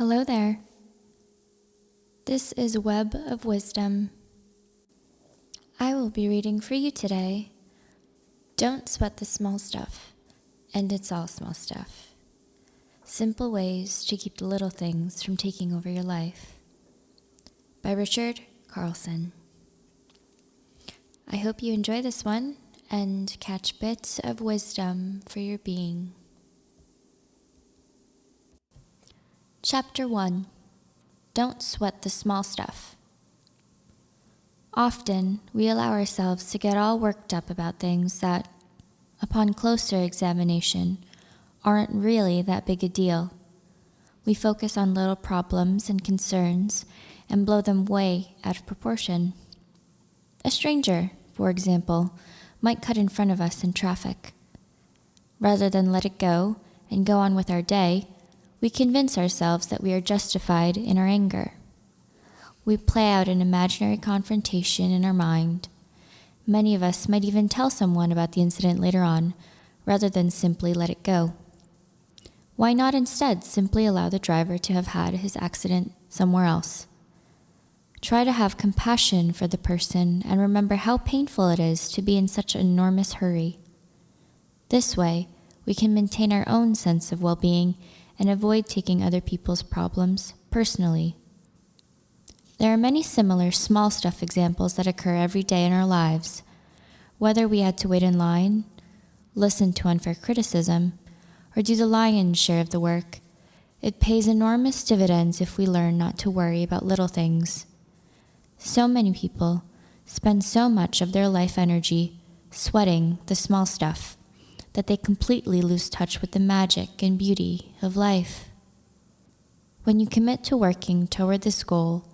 Hello there. This is Web of Wisdom. I will be reading for you today. Don't sweat the small stuff, and it's all small stuff. Simple ways to keep the little things from taking over your life. By Richard Carlson. I hope you enjoy this one and catch bits of wisdom for your being. Chapter 1. Don't sweat the small stuff. Often, we allow ourselves to get all worked up about things that, upon closer examination, aren't really that big a deal. We focus on little problems and concerns and blow them way out of proportion. A stranger, for example, might cut in front of us in traffic. Rather than let it go and go on with our day, we convince ourselves that we are justified in our anger. We play out an imaginary confrontation in our mind. Many of us might even tell someone about the incident later on, rather than simply let it go. Why not instead simply allow the driver to have had his accident somewhere else? Try to have compassion for the person and remember how painful it is to be in such an enormous hurry. This way, we can maintain our own sense of well-being and avoid taking other people's problems personally. There are many similar small stuff examples that occur every day in our lives. Whether we had to wait in line, listen to unfair criticism, or do the lion's share of the work, it pays enormous dividends if we learn not to worry about little things. So many people spend so much of their life energy sweating the small stuff that they completely lose touch with the magic and beauty of life. When you commit to working toward this goal,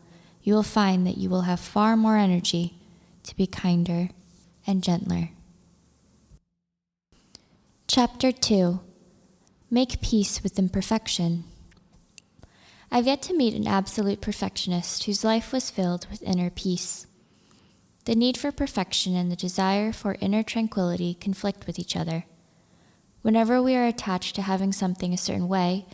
you will find that you will have far more energy to be kinder and gentler. Chapter 2. Make peace with imperfection. I've yet to meet an absolute perfectionist whose life was filled with inner peace. The need for perfection and the desire for inner tranquility conflict with each other. Whenever we are attached to having something a certain way,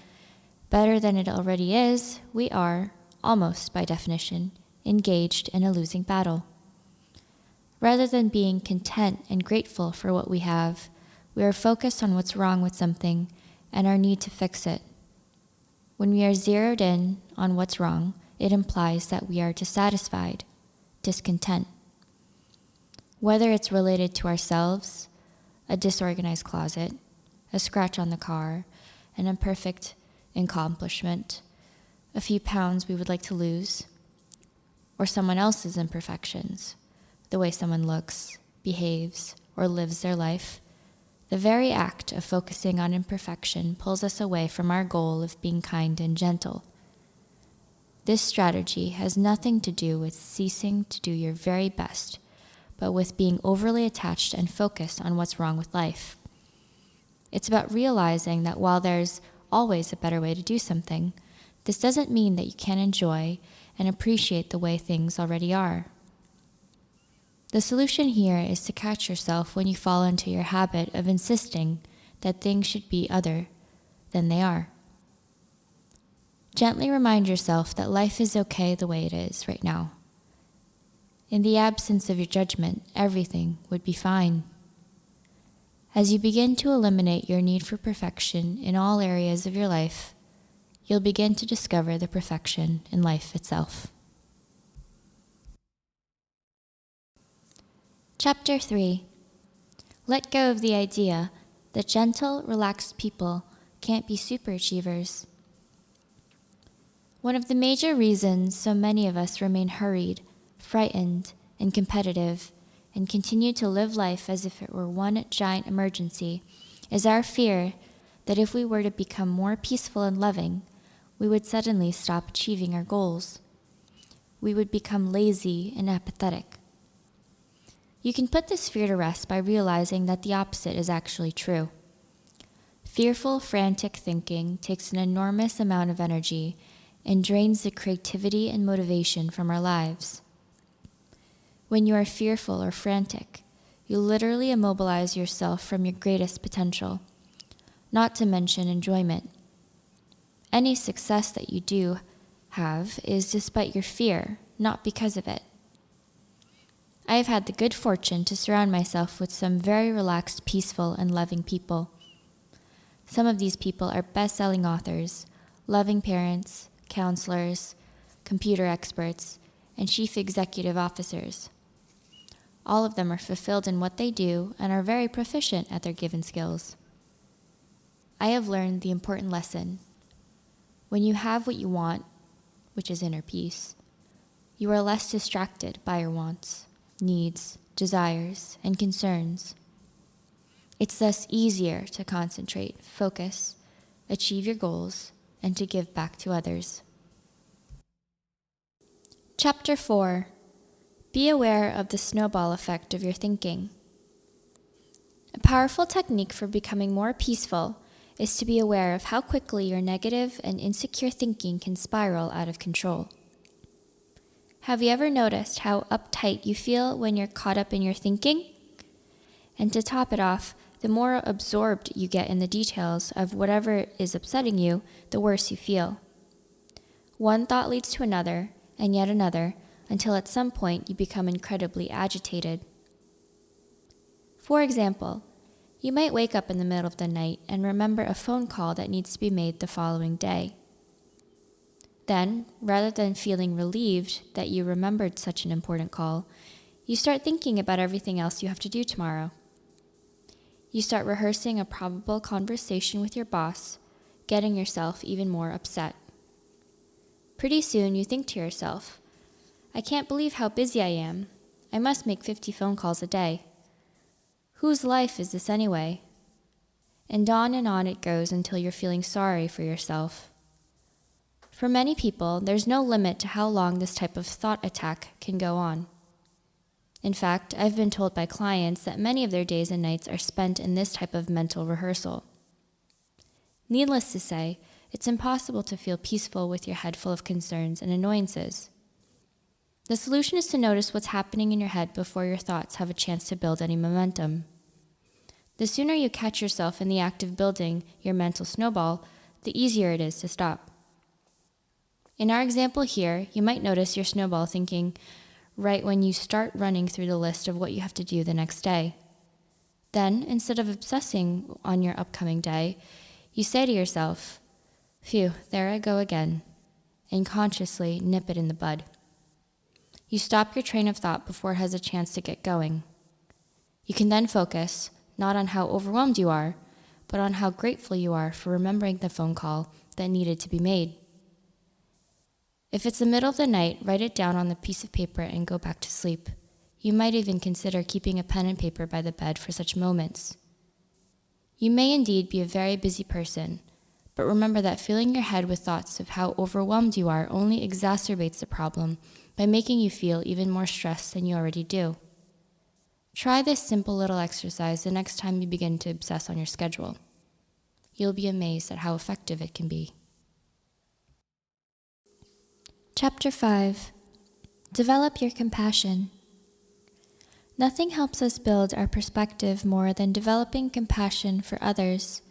better than it already is, we are, almost by definition, engaged in a losing battle. Rather than being content and grateful for what we have, we are focused on what's wrong with something and our need to fix it. When we are zeroed in on what's wrong, it implies that we are dissatisfied, discontent. Whether it's related to ourselves, a disorganized closet, a scratch on the car, an imperfect accomplishment, a few pounds we would like to lose, or someone else's imperfections, the way someone looks, behaves, or lives their life, the very act of focusing on imperfection pulls us away from our goal of being kind and gentle. This strategy has nothing to do with ceasing to do your very best, but with being overly attached and focused on what's wrong with life. It's about realizing that while there's always a better way to do something, this doesn't mean that you can't enjoy and appreciate the way things already are. The solution here is to catch yourself when you fall into your habit of insisting that things should be other than they are. Gently remind yourself that life is okay the way it is right now. In the absence of your judgment, everything would be fine. As you begin to eliminate your need for perfection in all areas of your life, you'll begin to discover the perfection in life itself. Chapter 3. Let go of the idea that gentle, relaxed people can't be superachievers. One of the major reasons so many of us remain hurried, frightened, and competitive and continue to live life as if it were one giant emergency is our fear that if we were to become more peaceful and loving, we would suddenly stop achieving our goals. We would become lazy and apathetic. You can put this fear to rest by realizing that the opposite is actually true. Fearful, frantic thinking takes an enormous amount of energy and drains the creativity and motivation from our lives. When you are fearful or frantic, you literally immobilize yourself from your greatest potential, not to mention enjoyment. Any success that you do have is despite your fear, not because of it. I have had the good fortune to surround myself with some very relaxed, peaceful, and loving people. Some of these people are best-selling authors, loving parents, counselors, computer experts, and chief executive officers. All of them are fulfilled in what they do and are very proficient at their given skills. I have learned the important lesson. When you have what you want, which is inner peace, you are less distracted by your wants, needs, desires, and concerns. It's thus easier to concentrate, focus, achieve your goals, and to give back to others. Chapter 4. Be aware of the snowball effect of your thinking. A powerful technique for becoming more peaceful is to be aware of how quickly your negative and insecure thinking can spiral out of control. Have you ever noticed how uptight you feel when you're caught up in your thinking? And to top it off, the more absorbed you get in the details of whatever is upsetting you, the worse you feel. One thought leads to another, and yet another, until at some point you become incredibly agitated. For example, you might wake up in the middle of the night and remember a phone call that needs to be made the following day. Then, rather than feeling relieved that you remembered such an important call, you start thinking about everything else you have to do tomorrow. You start rehearsing a probable conversation with your boss, getting yourself even more upset. Pretty soon you think to yourself, I can't believe how busy I am. I must make 50 phone calls a day. Whose life is this anyway? And on it goes until you're feeling sorry for yourself. For many people, there's no limit to how long this type of thought attack can go on. In fact, I've been told by clients that many of their days and nights are spent in this type of mental rehearsal. Needless to say, it's impossible to feel peaceful with your head full of concerns and annoyances. The solution is to notice what's happening in your head before your thoughts have a chance to build any momentum. The sooner you catch yourself in the act of building your mental snowball, the easier it is to stop. In our example here, you might notice your snowball thinking right when you start running through the list of what you have to do the next day. Then, instead of obsessing on your upcoming day, you say to yourself, "Phew, there I go again," and consciously nip it in the bud. You stop your train of thought before it has a chance to get going. You can then focus not on how overwhelmed you are, but on how grateful you are for remembering the phone call that needed to be made. If it's the middle of the night, write it down on the piece of paper and go back to sleep. You might even consider keeping a pen and paper by the bed for such moments. You may indeed be a very busy person, but remember that filling your head with thoughts of how overwhelmed you are only exacerbates the problem by making you feel even more stressed than you already do. Try this simple little exercise the next time you begin to obsess on your schedule. You'll be amazed at how effective it can be. Chapter 5. Develop your compassion. Nothing helps us build our perspective more than developing compassion for others.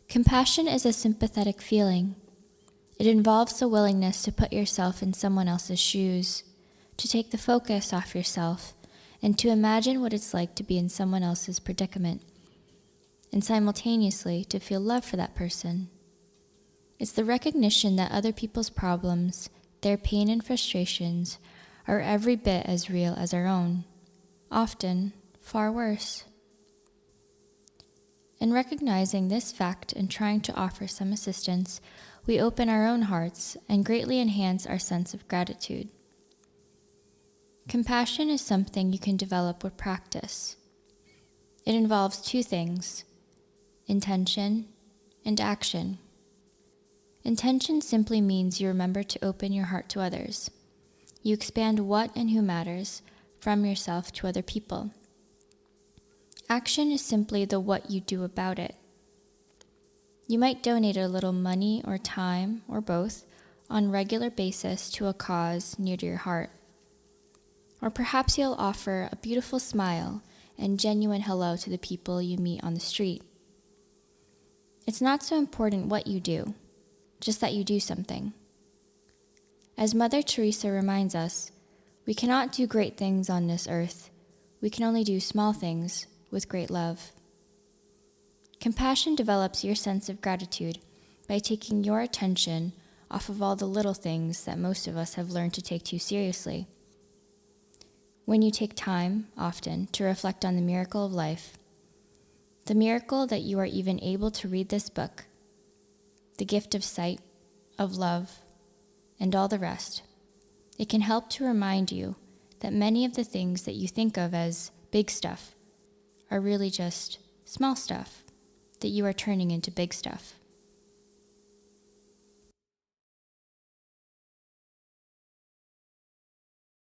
Compassion is a sympathetic feeling. It involves the willingness to put yourself in someone else's shoes, to take the focus off yourself, and to imagine what it's like to be in someone else's predicament, and simultaneously to feel love for that person. It's the recognition that other people's problems, their pain and frustrations, are every bit as real as our own, often far worse. In recognizing this fact and trying to offer some assistance, we open our own hearts and greatly enhance our sense of gratitude. Compassion is something you can develop with practice. It involves two things: intention and action. Intention simply means you remember to open your heart to others. You expand what and who matters from yourself to other people. Action is simply the what you do about it. You might donate a little money or time, or both, on a regular basis to a cause near to your heart. Or perhaps you'll offer a beautiful smile and genuine hello to the people you meet on the street. It's not so important what you do. just that you do something. As Mother Teresa reminds us, we cannot do great things on this earth. We can only do small things with great love. Compassion develops your sense of gratitude by taking your attention off of all the little things that most of us have learned to take too seriously. When you take time, often, to reflect on the miracle of life, the miracle that you are even able to read this book, the gift of sight, of love, and all the rest, it can help to remind you that many of the things that you think of as big stuff are really just small stuff that you are turning into big stuff.